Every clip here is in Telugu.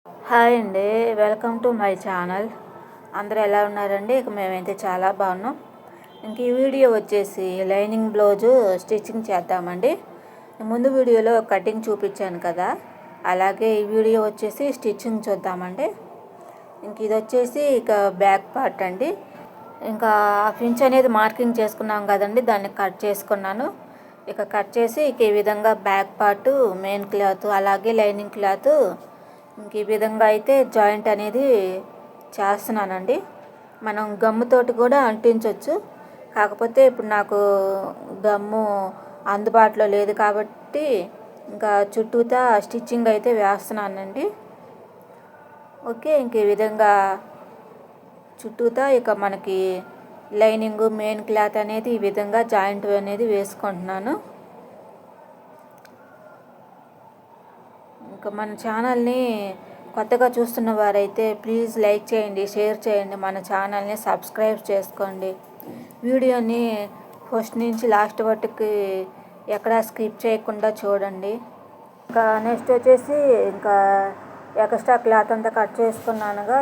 హాయ్ అండి, వెల్కమ్ టు మై ఛానల్. అందరూ ఎలా ఉన్నారండి? మేమైతే చాలా బాగున్నాం. ఇంక ఈ వీడియో వచ్చేసి లైనింగ్ బ్లౌజు స్టిచ్చింగ్ చేద్దామండి. ముందు వీడియోలో కటింగ్ చూపించాను కదా, అలాగే ఈ వీడియో వచ్చేసి స్టిచ్చింగ్ చూద్దామండి. ఇంక ఇది వచ్చేసి బ్యాక్ పార్ట్ అండి. ఇంకా హాఫ్ ఇంచ్ అనేది మార్కింగ్ చేసుకున్నాం కదండి, దాన్ని కట్ చేసుకున్నాను. కట్ చేసి ఈ విధంగా బ్యాక్ పార్ట్, మెయిన్ క్లాత్, అలాగే లైనింగ్ క్లాత్ ఈ విధంగా అయితే జాయింట్ అనేది చేస్తున్నానండి. మనం గమ్ముతోటి కూడా అంటించవచ్చు, కాకపోతే ఇప్పుడు నాకు గమ్ము అందుబాటులో లేదు కాబట్టి ఇంకా చుట్టూతా స్టిచ్చింగ్ అయితే వేస్తున్నానండి. ఓకే, ఈ విధంగా చుట్టూతా మనకి లైనింగ్, మెయిన్ క్లాత్ అనేది ఈ విధంగా జాయింట్ అనేది వేసుకుంటున్నాను. ఇంకా మన ఛానల్ని కొత్తగా చూస్తున్న వారైతే ప్లీజ్ లైక్ చేయండి, షేర్ చేయండి, మన ఛానల్ని సబ్స్క్రైబ్ చేసుకోండి. వీడియోని ఫస్ట్ నుంచి లాస్ట్ వరకు ఎక్కడా స్కిప్ చేయకుండా చూడండి. ఇంకా నెక్స్ట్ వచ్చేసి ఎక్స్ట్రా క్లాత్ అంతా కట్ చేసుకున్నానుగా,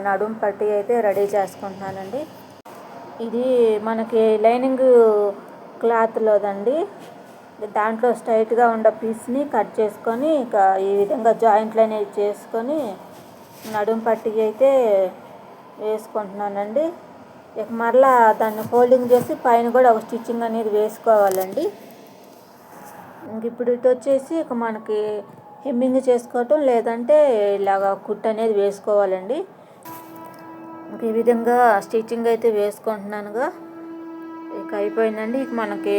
నడుం పట్టి అయితే రెడీ చేసుకుంటున్నానండి. ఇది మనకి లైనింగ్ క్లాత్లోదండి. దాంట్లో స్ట్రైట్గా ఉన్న పీస్ని కట్ చేసుకొని ఈ విధంగా జాయింట్లు అనేవి చేసుకొని నడుం పట్టి అయితే వేసుకుంటున్నానండి. మరలా దాన్ని ఫోల్డింగ్ చేసి పైన కూడా ఒక స్టిచ్చింగ్ అనేది వేసుకోవాలండి. ఇప్పుడు ఇది వచ్చేసి మనకి హెమ్మింగ్ చేసుకోవటం, లేదంటే ఇలాగా కుట్ అనేది వేసుకోవాలండి. ఈ విధంగా స్టిచ్చింగ్ అయితే వేసుకుంటున్నానుగా. అయిపోయిందండి. మనకి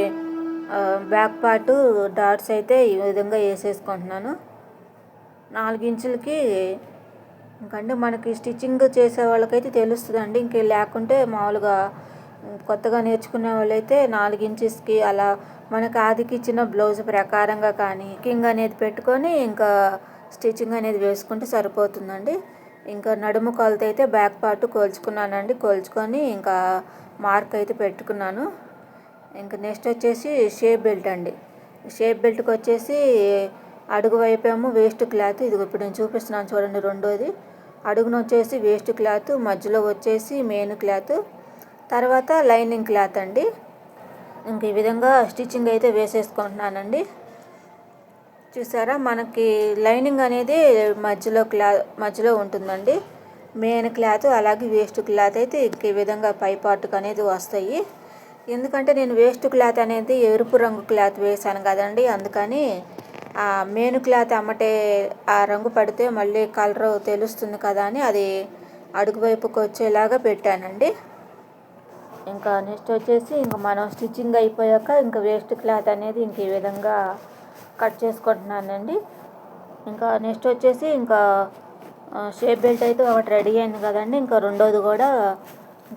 బ్యాక్ పార్ట్ డాట్స్ అయితే ఈ విధంగా వేసేసుకుంటున్నాను 4 ఇంచులకి. ఇంకంటే మనకి స్టిచ్చింగ్ చేసే వాళ్ళకైతే తెలుస్తుందండి. లేకుంటే మామూలుగా కొత్తగా నేర్చుకునే వాళ్ళైతే 4 ఇంచెస్కి అలా మనకి ఆదికి ఇచ్చిన బ్లౌజ్ ప్రకారంగా కానీ కింగ్ అనేది పెట్టుకొని స్టిచ్చింగ్ అనేది వేసుకుంటే సరిపోతుందండి. నడుము కొలత అయితే బ్యాక్ పార్ట్ కొలుచుకున్నానండి. కొలుచుకొని మార్క్ అయితే పెట్టుకున్నాను. నెక్స్ట్ వచ్చేసి షేప్ బెల్ట్ అండి. షేప్ బెల్ట్కి వచ్చేసి అడుగు వైపేమో వేస్ట్ క్లాత్, ఇది ఇప్పుడు నేను చూపిస్తున్నాను చూడండి. రెండోది అడుగున వచ్చేసి వేస్ట్ క్లాత్, మధ్యలో వచ్చేసి మెయిన్ క్లాత్, తర్వాత లైనింగ్ క్లాత్ అండి. ఈ విధంగా స్టిచ్చింగ్ అయితే వేసేసుకుంటున్నానండి. చూసారా, మనకి లైనింగ్ అనేది మధ్యలో ఉంటుందండి. మెయిన్ క్లాత్ అలాగే వేస్ట్ క్లాత్ అయితే ఈ విధంగా పై పార్ట్కి అనేది వస్తాయి. ఎందుకంటే నేను వేస్ట్ క్లాత్ అనేది ఎరుపు రంగు క్లాత్ వేసాను కదండి, అందుకని ఆ మెయిన్ క్లాత్ అమ్మటే ఆ రంగు పడితే మళ్ళీ కలర్ తెలుస్తుంది కదా అని అది అడుగు వైపుకి వచ్చేలాగా పెట్టానండి. నెక్స్ట్ వచ్చేసి మనం స్టిచ్చింగ్ అయిపోయాక వేస్ట్ క్లాత్ అనేది ఈ విధంగా కట్ చేసుకుంటున్నానండి. నెక్స్ట్ వచ్చేసి షేప్ బెల్ట్ అయితే ఒకటి రెడీ అయింది కదండి. రెండోది కూడా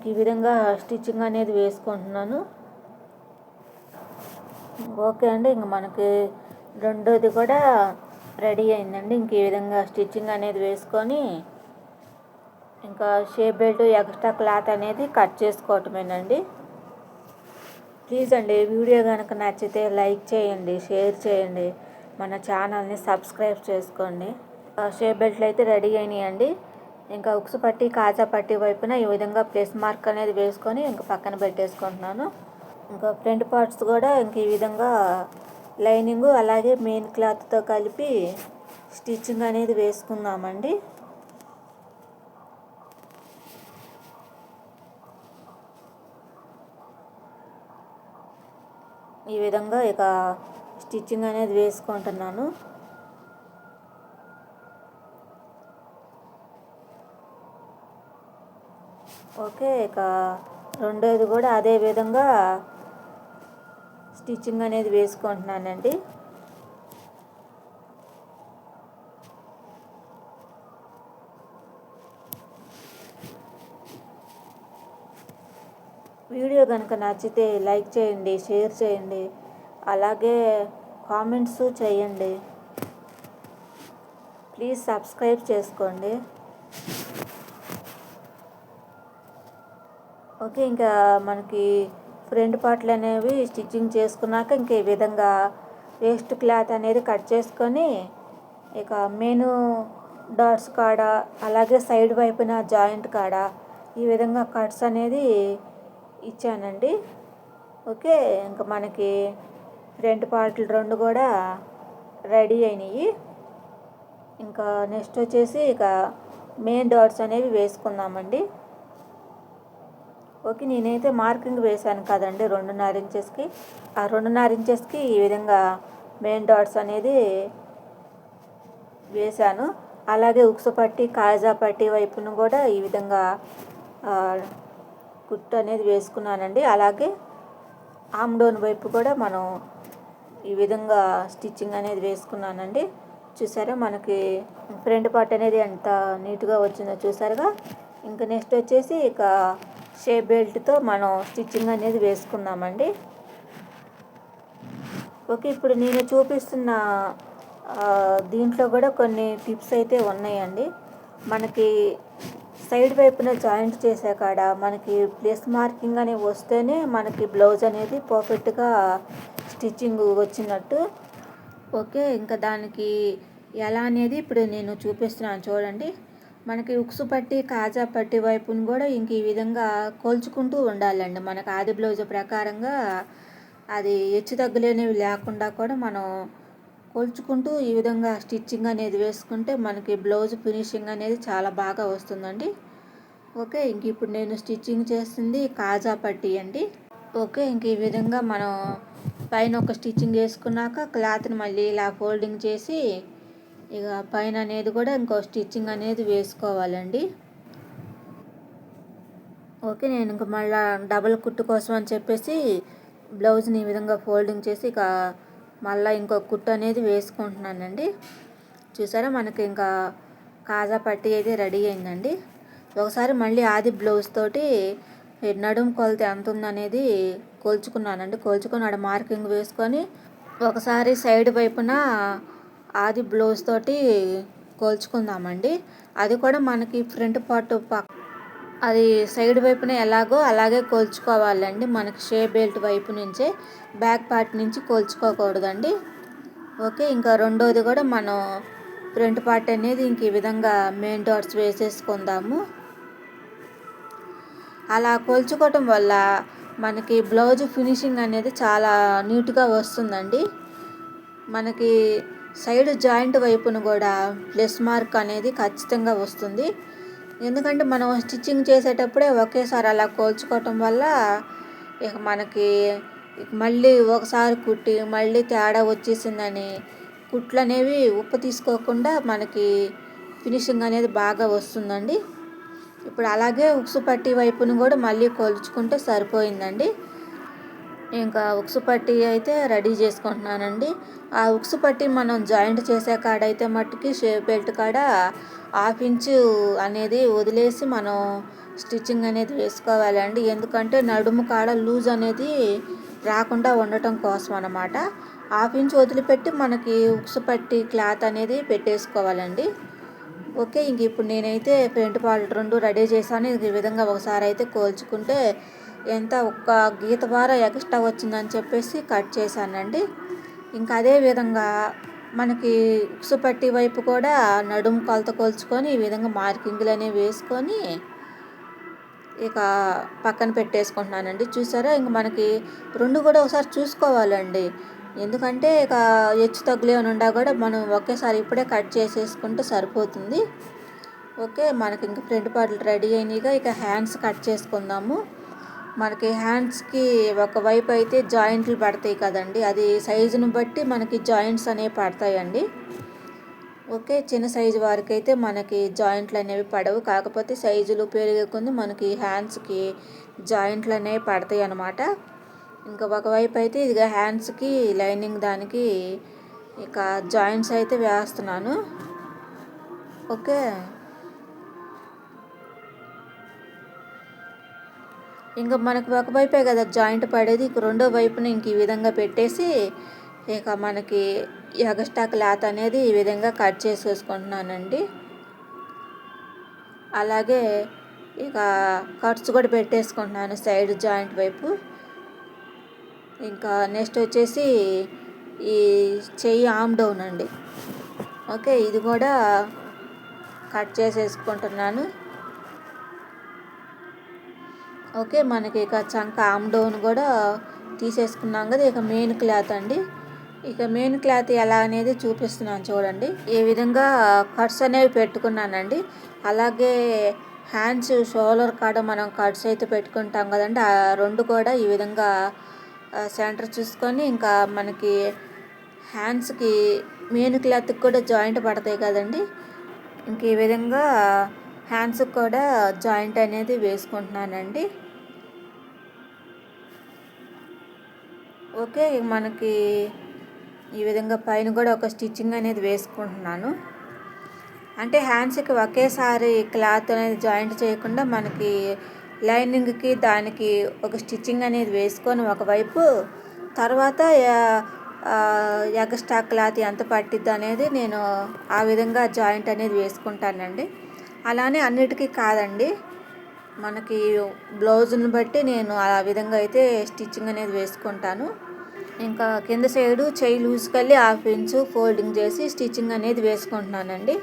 ఈ విధంగా స్టిచ్చింగ్ అనేది వేసుకుంటున్నాను. ఓకే అండి, మనకి రెండోది కూడా రెడీ అయిందండి. ఈ విధంగా స్టిచ్చింగ్ అనేది వేసుకొని షేప్ బెల్ట్ ఎక్స్ట్రా క్లాత్ అనేది కట్ చేసుకోవటమేనండి. ప్లీజ్ అండి, వీడియో కనుక నచ్చితే లైక్ చేయండి, షేర్ చేయండి, మన ఛానల్ని సబ్స్క్రైబ్ చేసుకోండి. షేప్ బెల్ట్లు అయితే రెడీ అయినాయండి. ఉక్సు పట్టి, కాజా పట్టి వైపున ఈ విధంగా ప్లస్ మార్క్ అనేది వేసుకొని పక్కన పెట్టేసుకుంటున్నాను. ఫ్రంట్ పార్ట్స్ కూడా ఈ విధంగా లైనింగ్ అలాగే మెయిన్ క్లాత్తో కలిపి స్టిచ్చింగ్ అనేది వేసుకుందామండి. ఈ విధంగా స్టిచ్చింగ్ అనేది వేసుకుంటున్నాను. ఓకే, రెండోది కూడా అదే విధంగా స్టిచ్చింగ్ అనేది వేసుకుంటున్నానండి. వీడియో కనుక నచ్చితే లైక్ చేయండి, షేర్ చేయండి, అలాగే కామెంట్స్ చేయండి. ప్లీజ్ సబ్స్క్రైబ్ చేసుకోండి. ఓకే, మనకి ఫ్రంట్ పార్ట్లు అనేవి స్టిచ్చింగ్ చేసుకున్నాక ఈ విధంగా వేస్ట్ క్లాత్ అనేది కట్ చేసుకొని మెయిన్ డాట్స్ కాడ, అలాగే సైడ్ వైపున జాయింట్ కాడ ఈ విధంగా కట్స్ అనేది ఇచ్చానండి. ఓకే, ఇంకా మనకి ఫ్రంట్ పార్ట్లు రెండు కూడా రెడీ అయినాయి. ఇంకా నెక్స్ట్ వచ్చేసి ఇక మెయిన్ డాట్స్ అనేవి వేసుకుందామండి. ఓకే, నేనైతే మార్కింగ్ వేశాను కదండి 2.5 ఇంచెస్కి. ఆ 2.5 ఇంచెస్కి ఈ విధంగా మెయిన్ డాట్స్ అనేది వేశాను. అలాగే ఉక్సు పట్టి, కాజా పట్టి వైపును కూడా ఈ విధంగా కుట్టు అనేది వేసుకున్నానండి. అలాగే ఆమ్డోన్ వైపు కూడా మనం ఈ విధంగా స్టిచ్చింగ్ అనేది వేసుకున్నానండి. చూసారా మనకి ఫ్రంట్ పార్ట్ అనేది ఎంత నీట్గా వచ్చిందో చూసారుగా. ఇంకా నెక్స్ట్ వచ్చేసి ఇక షేప్ బెల్ట్తో మనం స్టిచ్చింగ్ అనేది వేసుకుందామండి. ఓకే, ఇప్పుడు నేను చూపిస్తున్న దీంట్లో కూడా కొన్ని టిప్స్ అయితే ఉన్నాయండి. మనకి సైడ్ వైపున జాయింట్ చేసే కాడ మనకి ప్లేస్ మార్కింగ్ అనేవి వస్తేనే మనకి బ్లౌజ్ అనేది పర్ఫెక్ట్గా స్టిచ్చింగ్ వచ్చినట్టు. ఓకే, ఇంకా దానికి ఎలా అనేది ఇప్పుడు నేను చూపిస్తున్నాను చూడండి. మనకి ఉక్సు పట్టి, కాజా పట్టి వైపును కూడా ఇంక ఈ విధంగా కొలుచుకుంటూ ఉండాలండి. మనకు ఆది బ్లౌజ్ ప్రకారంగా అది హెచ్చు తగ్గులేనివి లేకుండా కూడా మనం కొలుచుకుంటూ ఈ విధంగా స్టిచ్చింగ్ అనేది వేసుకుంటే మనకి బ్లౌజ్ ఫినిషింగ్ అనేది చాలా బాగా వస్తుందండి. ఓకే, ఇంక ఇప్పుడు నేను స్టిచ్చింగ్ చేస్తుంది కాజా పట్టి అండి. ఓకే, ఇంక ఈ విధంగా మనం పైన ఒక స్టిచ్చింగ్ వేసుకున్నాక క్లాత్ని మళ్ళీ ఇలా ఫోల్డింగ్ చేసి ఇక పైన అనేది కూడా ఇంకో స్టిచ్చింగ్ అనేది వేసుకోవాలండి. ఓకే, నేను ఇంక మళ్ళీ డబల్ కుట్టు కోసం అని చెప్పేసి బ్లౌజ్ని ఈ విధంగా ఫోల్డింగ్ చేసి ఇక మళ్ళీ ఇంకో కుట్టు అనేది వేసుకుంటున్నానండి. చూసారా మనకి ఇంకా కాజా పట్టి అయితే రెడీ అయిందండి. ఒకసారి మళ్ళీ ఆది బ్లౌజ్ తోటి నడుము కొలత ఎంత ఉందనేది కొలుచుకున్నానండి. కొలుచుకొని ఆడ మార్కింగ్ వేసుకొని ఒకసారి సైడ్ వైపున ఆది బ్లౌజ్ తోటి కొలుచుకుందామండి. అది కూడా మనకి ఫ్రంట్ పార్ట్ అది సైడ్ వైపున ఎలాగో అలాగే కొలుచుకోవాలండి. మనకి షేప్ బెల్ట్ వైపు నుంచే, బ్యాక్ పార్ట్ నుంచి కొలుచుకోకూడదండి. ఓకే, ఇంకా రెండోది కూడా మనం ఫ్రంట్ పార్ట్ అనేది ఇంక ఈ విధంగా మెయిన్ డాట్స్ వేసేసుకుందాము. అలా కొలుచుకోవటం వల్ల మనకి బ్లౌజ్ ఫినిషింగ్ అనేది చాలా నీట్గా వస్తుందండి. మనకి సైడ్ జాయింట్ వైపున కూడా ప్లస్ మార్క్ అనేది ఖచ్చితంగా వస్తుంది. ఎందుకంటే మనం స్టిచ్చింగ్ చేసేటప్పుడే ఒకేసారి అలా కోల్చుకోవటం వల్ల ఇక మనకి మళ్ళీ ఒకసారి కుట్టి మళ్ళీ తేడా వచ్చేసిందని కుట్లు అనేవి ఉప్పు తీసుకోకుండా మనకి ఫినిషింగ్ అనేది బాగా వస్తుందండి. ఇప్పుడు అలాగే ఉక్సు పట్టి వైపును కూడా మళ్ళీ కొలుచుకుంటే సరిపోయిందండి. ఇంకా ఉక్సు పట్టి అయితే రెడీ చేసుకుంటున్నానండి. ఆ ఉక్సు పట్టి మనం జాయింట్ చేసే కాడ అయితే మట్టుకి షేప్ బెల్ట్ కాడ 1/2 ఇంచు అనేది వదిలేసి మనం స్టిచ్చింగ్ అనేది వేసుకోవాలండి. ఎందుకంటే నడుము కాడ లూజ్ అనేది రాకుండా ఉండటం కోసం అన్నమాట. 1/2 ఇంచు వదిలిపెట్టి మనకి ఉక్సు పట్టి క్లాత్ అనేది పెట్టేసుకోవాలండి. ఓకే, ఇంక ఇప్పుడు నేనైతే ఫ్రంట్ పార్ట్ రెండు రెడీ చేశాను. ఈ విధంగా ఒకసారి అయితే కోల్చుకుంటే ఎంత ఒక్క గీత వార ఎక్స్ట్రా వచ్చిందని చెప్పేసి కట్ చేశానండి. ఇంకా అదే విధంగా మనకి ఉక్సు పట్టి వైపు కూడా నడుము కొలత కొలుచుకొని ఈ విధంగా మార్కింగ్లు అనేవి వేసుకొని ఇక పక్కన పెట్టేసుకుంటున్నానండి. చూసారా, ఇంక మనకి రెండు కూడా ఒకసారి చూసుకోవాలండి. ఎందుకంటే ఇక హెచ్చు తగ్గులు ఏమైనా ఉన్నా కూడా మనం ఒకేసారి ఇప్పుడే కట్ చేసేసుకుంటే సరిపోతుంది. ఓకే, మనకి ఇంక ఫ్రంట్ పార్ట్లు రెడీ అయినాయిగా. ఇక హ్యాండ్స్ కట్ చేసుకుందాము. మనకి హ్యాండ్స్కి ఒకవైపు అయితే జాయింట్లు పడతాయి కదండి, అది సైజును బట్టి మనకి జాయింట్స్ అనేవి పడతాయండి. ఓకే, చిన్న సైజు వారికి అయితే మనకి జాయింట్లు అనేవి పడవు. కాకపోతే సైజులు పెరిగే కొద్ది మనకి హ్యాండ్స్కి జాయింట్లు అనేవి పడతాయి అన్నమాట. ఇంకా ఒకవైపు అయితే ఇదిగా హ్యాండ్స్కి లైనింగ్ దానికి ఇక జాయింట్స్ అయితే వేస్తున్నాను. ఓకే, ఇంకా మనకు ఒకవైపే కదా జాయింట్ పడేది, ఇక రెండో వైపున ఇంక ఈ విధంగా పెట్టేసి ఇక మనకి ఎగస్ట్రా క్లాత్ అనేది ఈ విధంగా కట్ చేసేసుకుంటున్నానండి. అలాగే ఇక కట్స్ కూడా పెట్టేసుకుంటున్నాను సైడ్ జాయింట్ వైపు. ఇంకా నెక్స్ట్ వచ్చేసి ఈ చెయ్యి ఆమ్ డౌన్ అండి. ఓకే, ఇది కూడా కట్ చేసేసుకుంటున్నాను. ఓకే, మనకి ఇక చంక ఆమ్ డౌన్ కూడా తీసేసుకున్నాం కదా. ఇక మెయిన్ క్లాత్ అండి. ఇక మెయిన్ క్లాత్ ఎలా అనేది చూపిస్తున్నాను చూడండి. ఈ విధంగా కట్స్ అనేవి పెట్టుకున్నానండి. అలాగే హ్యాండ్స్ షోల్డర్ కాడ మనం కట్స్ అయితే పెట్టుకుంటాం కదండి. ఆ రెండు కూడా ఈ విధంగా సెంటర్ చూసుకొని, ఇంకా మనకి హ్యాండ్స్కి మెయిన్ క్లాత్కి కూడా జాయింట్ పడతాయి కదండి. ఇంక ఈ విధంగా హ్యాండ్స్కి కూడా జాయింట్ అనేది వేసుకుంటున్నానండి. ఓకే, మనకి ఈ విధంగా పైన కూడా ఒక స్టిచ్చింగ్ అనేది వేసుకుంటున్నాను. అంటే హ్యాండ్స్కి ఒకేసారి క్లాత్ అనేది జాయింట్ చేయకుండా మనకి లైనింగ్కి దానికి ఒక స్టిచ్చింగ్ అనేది వేసుకొని ఒకవైపు, తర్వాత ఎక్స్ట్రా క్లాత్ ఎంత పట్టిద్ది అనేది నేను ఆ విధంగా జాయింట్ అనేది వేసుకుంటానండి. అలానే అన్నిటికీ కాదండి, మనకి బ్లౌజ్ని బట్టి నేను ఆ విధంగా అయితే స్టిచ్చింగ్ అనేది వేసుకుంటాను. ఇంకా కింద సైడు చెయ్యి లూజ్కెళ్ళి 1/2 ఇంచు ఫోల్డింగ్ చేసి స్టిచ్చింగ్ అనేది వేసుకుంటున్నానండి.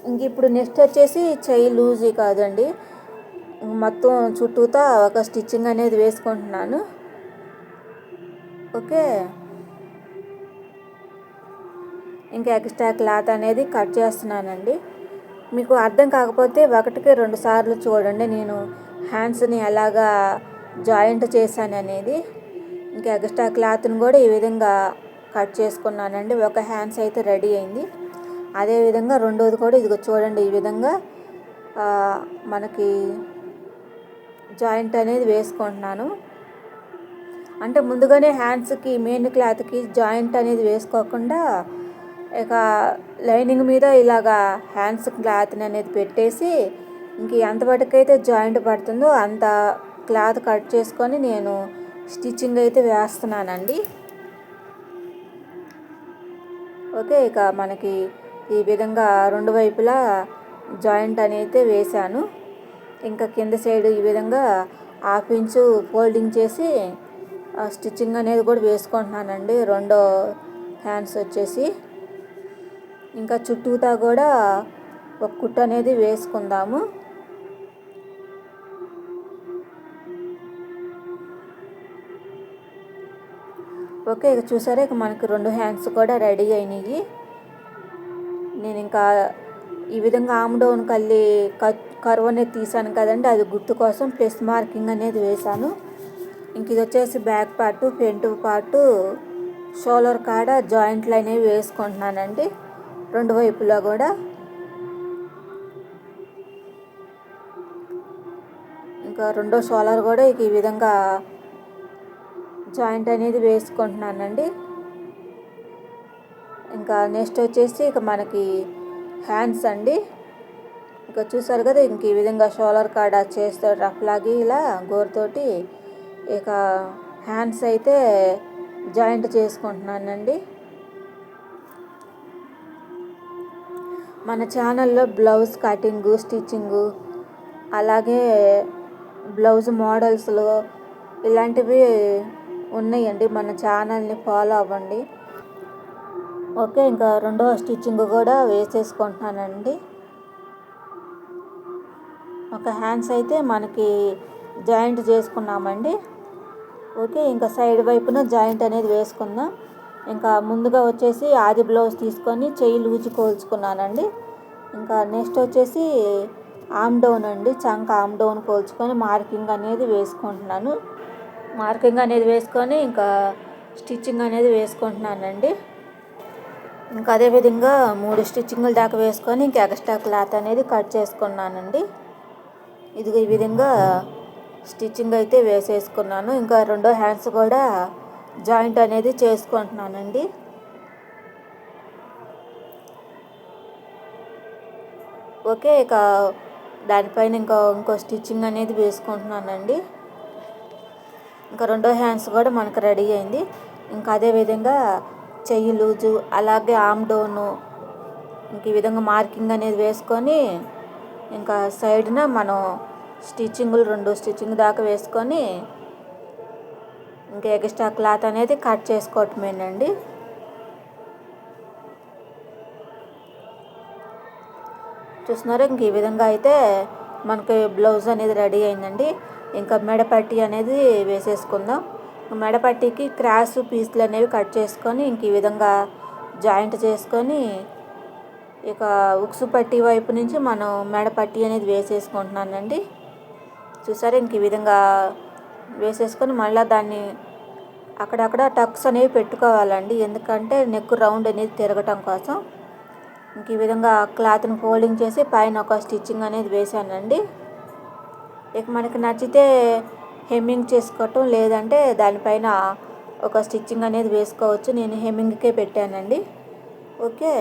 ఇంక ఇప్పుడు నెక్స్ట్ వచ్చేసి చెయ్యి లూజీ కాదండి, మొత్తం చుట్టూతా ఒక స్టిచ్చింగ్ అనేది వేసుకుంటున్నాను. ఓకే, ఇంకా ఎక్స్ట్రా క్లాత్ అనేది కట్ చేస్తున్నానండి. మీకు అర్థం కాకపోతే 1కి 2 సార్లు చూడండి నేను హ్యాండ్స్ని ఎలాగా జాయింట్ చేశాను అనేది. ఇంకా ఎక్స్ట్రా క్లాత్ని కూడా ఈ విధంగా కట్ చేసుకున్నానండి. ఒక హ్యాండ్స్ అయితే రెడీ అయింది. అదేవిధంగా రెండోది కూడా ఇదిగో చూడండి, ఈ విధంగా మనకి జాయింట్ అనేది వేసుకుంటున్నాను. అంటే ముందుగానే హ్యాండ్స్కి మెయిన్ క్లాత్కి జాయింట్ అనేది వేసుకోకుండా ఇక లైనింగ్ మీద ఇలాగా హ్యాండ్స్ క్లాత్ని అనేది పెట్టేసి, ఇంక ఎంతవరకైతే జాయింట్ పడుతుందో అంత క్లాత్ కట్ చేసుకొని నేను స్టిచ్చింగ్ అయితే వేస్తున్నానండి. ఓకే, ఇక మనకి ఈ విధంగా రెండు వైపులా జాయింట్ అనేది వేశాను. ఇంకా కింద సైడ్ ఈ విధంగా 1/2 ఇంచు ఫోల్డింగ్ చేసి స్టిచ్చింగ్ అనేది కూడా వేసుకుంటున్నానండి. రెండో హ్యాండ్స్ వచ్చేసి ఇంకా చుట్టూతా కూడా ఒక కుట్టు అనేది వేసుకుందాము. ఓకే, ఇక చూసారా, ఇక మనకి 2 హ్యాండ్స్ కూడా రెడీ అయినాయి. నేను ఇంకా ఈ విధంగా ఆమ్ డౌన్ కల్లి కర్వ్ అనేది తీసాను కదండి, అది గుర్తు కోసం ప్లస్ మార్కింగ్ అనేది వేశాను. ఇంక ఇది వచ్చేసి back part, front part, shoulder కాడ జాయింట్లు అనేవి వేసుకుంటున్నానండి రెండు వైపులా కూడా. ఇంకా రెండో షోల్డర్ కూడా ఇక ఈ విధంగా జాయింట్ అనేది వేసుకుంటున్నానండి. ఇంకా నెక్స్ట్ వచ్చేసి ఇక మనకి హ్యాండ్స్ అండి. ఇక చూసారు కదా, ఇంక ఈ విధంగా షోల్డర్ కాడ చేస్తే రఫ్ లాగి ఇలా గోరుతోటి ఇక హ్యాండ్స్ అయితే జాయింట్ చేసుకుంటున్నానండి. మన ఛానల్లో బ్లౌజ్ కటింగు, స్టిచ్చింగు, అలాగే బ్లౌజ్ మోడల్స్లో ఇలాంటివి ఉన్నాయండి. మన ఛానల్ని ఫాలో అవ్వండి. ఓకే, ఇంకా రెండవ స్టిచ్చింగ్ కూడా వేసేసుకుంటున్నానండి. ఒక హ్యాండ్స్ అయితే మనకి జాయింట్ చేసుకున్నామండి. ఓకే, ఇంకా సైడ్ వైపున జాయింట్ అనేది వేసుకుందాం. ఇంకా ముందుగా వచ్చేసి ఆది బ్లౌజ్ తీసుకొని చెయ్యి లూజు కోల్చుకున్నానండి. ఇంకా నెక్స్ట్ వచ్చేసి ఆమ్ డౌన్ అండి, చంక ఆమ్ డౌన్ కోల్చుకొని మార్కింగ్ అనేది వేసుకుంటున్నాను. మార్కింగ్ అనేది వేసుకొని ఇంకా స్టిచ్చింగ్ అనేది వేసుకుంటున్నానండి. ఇంకా అదేవిధంగా 3 స్టిచ్చింగ్ల దాకా వేసుకొని ఇంకా ఎక్స్ట్రా క్లాత్ అనేది కట్ చేసుకున్నానండి. ఇది ఈ విధంగా స్టిచ్చింగ్ అయితే వేసేసుకున్నాను. ఇంకా రెండో హ్యాండ్స్ కూడా జాయింట్ అనేది చేసుకుంటున్నానండి. ఓకే, ఇక దానిపైన ఇంకో స్టిచ్చింగ్ అనేది వేసుకుంటున్నానండి. ఇంకా రెండో హ్యాండ్స్ కూడా మనకు రెడీ అయింది. ఇంకా అదేవిధంగా చెయ్యి లూజు, అలాగే ఆమ్ డౌను ఇంక ఈ విధంగా మార్కింగ్ అనేది వేసుకొని ఇంకా సైడ్న మనం స్టిచ్చింగులు 2 స్టిచ్చింగ్ దాకా వేసుకొని ఇంకా ఎక్స్ట్రా క్లాత్ అనేది కట్ చేసుకోవటమేనండి. చూస్తున్నారు. ఇంక ఈ విధంగా అయితే మనకి బ్లౌజ్ అనేది రెడీ అయిందండి. ఇంకా మెడపట్టి అనేది వేసేసుకుందాం. మెడపట్టికి క్రాస్ పీస్లు అనేవి కట్ చేసుకొని ఇంక ఈ విధంగా జాయింట్ చేసుకొని ఇక ఉక్సు పట్టి వైపు నుంచి మనం మెడపట్టి అనేది వేసేసుకుంటున్నానండి. చూసారా, ఇంక ఈ విధంగా వేసేసుకొని మళ్ళీ దాన్ని అక్కడక్కడ టక్స్ అనేవి పెట్టుకోవాలండి. ఎందుకంటే నెక్ రౌండ్ అనేది తిరగటం కోసం. ఇంక ఈ విధంగా క్లాత్ని ఫోల్డింగ్ చేసి పైన ఒక స్టిచ్చింగ్ అనేది వేసానండి. ఇక మనకి నచ్చితే హెమ్మింగ్ చేసుకోవటం, లేదంటే దానిపైన ఒక స్టిచ్చింగ్ అనేది వేసుకోవచ్చు. నేను హెమ్మింగ్కే పెట్టానండి. ఓకే,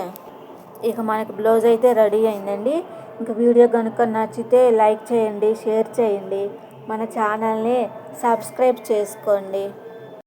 ఇక మనకి బ్లౌజ్ అయితే రెడీ అయిందండి. ఇంక వీడియో కనుక నచ్చితే లైక్ చేయండి, షేర్ చేయండి, మన ఛానల్ని సబ్స్క్రైబ్ చేసుకోండి.